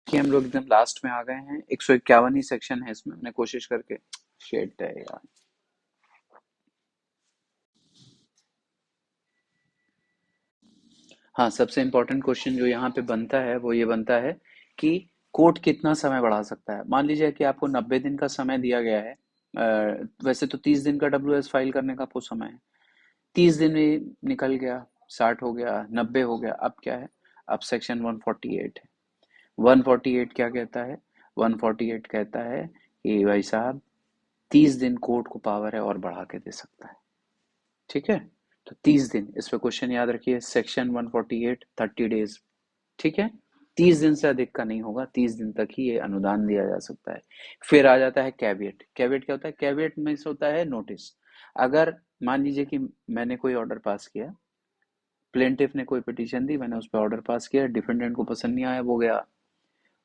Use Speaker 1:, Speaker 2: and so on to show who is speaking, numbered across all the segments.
Speaker 1: कि हम लोग एकदम लास्ट में आ गए हैं। 151 ही सेक्शन है इसमें, हमने कोशिश करके शेट है यार। हाँ, सबसे इम्पोर्टेंट क्वेश्चन जो यहाँ पे बनता है वो ये बनता है कि कोर्ट कितना समय बढ़ा सकता है। मान लीजिए कि आपको 90 दिन का समय दिया गया है। वैसे तो 30 दिन का WS फाइल करने का आपको समय है। 30 दिन में निकल गया, 60 हो गया, 90 हो गया, अब क्या है? अब सेक्शन 148 है। 148 क्या कहता है? 148 कहता है कि भाई साहब 30 दिन कोर्ट को पावर है और बढ़ा के दे सकता है। ठीक है, तो 30 दिन, इस पे क्वेश्चन याद रखिए, सेक्शन 148, 30 डेज। ठीक है, 30 दिन से अधिक का नहीं होगा, 30 दिन तक ही ये अनुदान दिया जा सकता है। फिर आ जाता है कैविएट। कैविएट क्या होता है? कैविएट में से होता है नोटिस। अगर मान लीजिए कि मैंने कोई ऑर्डर पास किया, प्लेंटिफ ने कोई पिटीशन दी, मैंने उस पर ऑर्डर पास किया, डिफेंडेंट को पसंद नहीं आया, वो गया,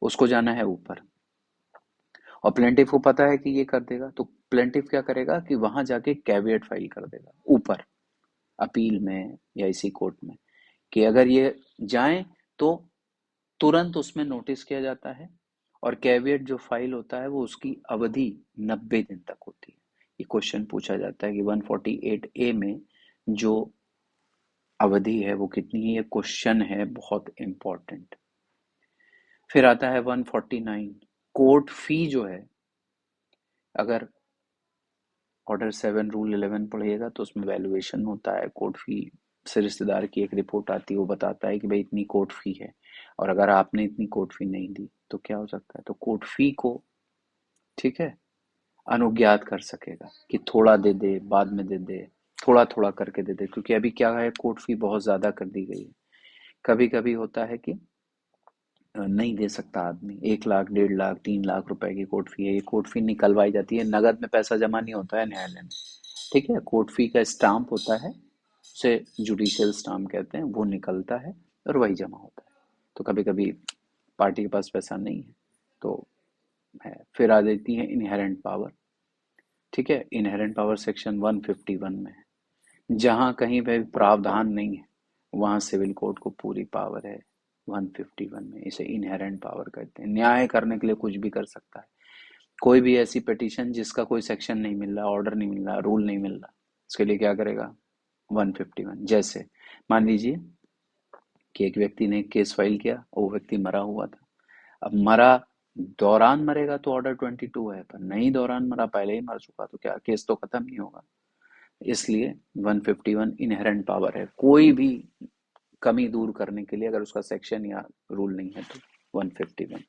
Speaker 1: उसको जाना है ऊपर, और प्लेंटिफ को पता है कि ये कर देगा, तो प्लेंटिफ क्या करेगा कि वहां जाके कैविएट फाइल कर देगा ऊपर, अपील में या इसी कोर्ट में, कि अगर ये जाए तो तुरंत उसमें नोटिस किया जाता है, और कैविएट जो फाइल होता है वो उसकी अवधि 90 दिन तक होती है। ये क्वेश्चन पूछा जाता है कि 148A में जो अवधि है वो कितनी है। ये क्वेश्चन है बहुत इंपॉर्टेंट। फिर आता है 149, कोर्ट फी जो है। अगर ऑर्डर 7 रूल 11 पढ़िएगा तो उसमें वैल्यूएशन होता है, कोर्ट फी से रिश्तेदार की एक रिपोर्ट आती है, वो बताता है कि भाई इतनी कोर्ट फी है, और अगर आपने इतनी कोर्ट फी नहीं दी तो क्या हो सकता है, तो कोर्ट फी को, ठीक है, अनुज्ञात कर सकेगा कि थोड़ा दे दे, बाद में दे दे, थोड़ा थोड़ा करके दे दे, क्योंकि अभी क्या है, कोर्ट फी बहुत ज्यादा कर दी गई है। कभी कभी होता है कि नहीं दे सकता आदमी, 1 लाख, 1.5 लाख, 3 लाख रुपए की कोर्ट फी है, ये कोर्ट फी निकलवाई जाती है, नगद में पैसा जमा नहीं होता है न्यायालय में। ठीक है, कोर्ट फी का स्टाम्प होता है, उसे जुडिशियल स्टाम्प कहते हैं, वो निकलता है और वही जमा होता है। तो कभी कभी पार्टी के पास पैसा नहीं है तो है। फिर आ जाती है इनहेरेंट पावर। ठीक है, इनहेरेंट पावर सेक्शन 151 में है। जहां कहीं पे प्रावधान नहीं है वहां सिविल कोर्ट को पूरी पावर है। 151 में इसे इनहेरेंट पावर कहते हैं। न्याय करने के लिए कुछ भी कर सकता है। कोई भी ऐसी पिटीशन जिसका कोई सेक्शन नहीं मिल रहा, ऑर्डर नहीं मिल रहा, रूल नहीं मिल रहा, उसके लिए क्या करेगा? 151। जैसे मान लीजिए कि एक व्यक्ति ने केस फाइल किया और वो व्यक्ति मरा हुआ था। अब मरा, दौरान मरेगा तो ऑर्डर 22 है, पर नहीं दौरान मरा, पहले ही मर चुका, तो क्या केस तो खत्म नहीं होगा। इसलिए 151 इनहेरेंट पावर है, कोई भी कमी दूर करने के लिए, अगर उसका सेक्शन या रूल नहीं है तो 151।